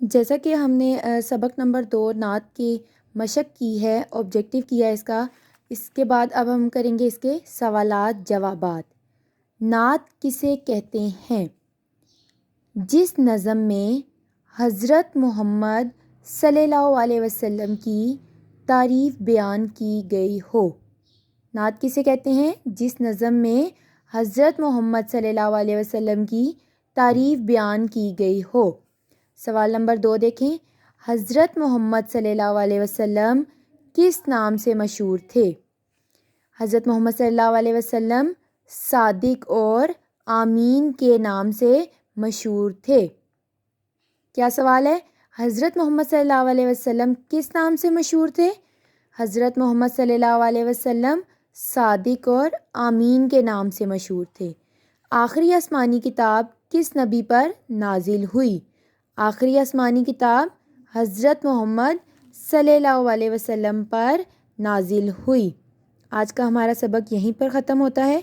جیسا کہ ہم نے سبق نمبر 2 نعت کی مشق کی ہے، آبجیکٹیو کیا ہے اس کے بعد اب ہم کریں گے اس کے سوالات جوابات۔ نعت کسے کہتے ہیں؟ جس نظم میں حضرت محمد صلی اللہ علیہ وسلم کی تعریف بیان کی گئی ہو۔ نعت کسے کہتے ہیں؟ جس نظم میں حضرت محمد صلی اللہ علیہ وسلم کی تعریف بیان کی گئی ہو۔ سوال نمبر 2 دیکھیں، حضرت محمد صلی اللہ علیہ وسلم کس نام سے مشہور تھے؟ حضرت محمد صلی اللہ علیہ وسلم صادق اور آمین کے نام سے مشہور تھے۔ کیا سوال ہے؟ حضرت محمد صلی اللہ علیہ وسلم کس نام سے مشہور تھے؟ حضرت محمد صلی اللہ علیہ وسلم صادق اور آمین کے نام سے مشہور تھے۔ آخری آسمانی کتاب کس نبی پر نازل ہوئی؟ آخری آسمانی کتاب حضرت محمد صلی اللہ علیہ وسلم پر نازل ہوئی۔ آج کا ہمارا سبق یہیں پر ختم ہوتا ہے۔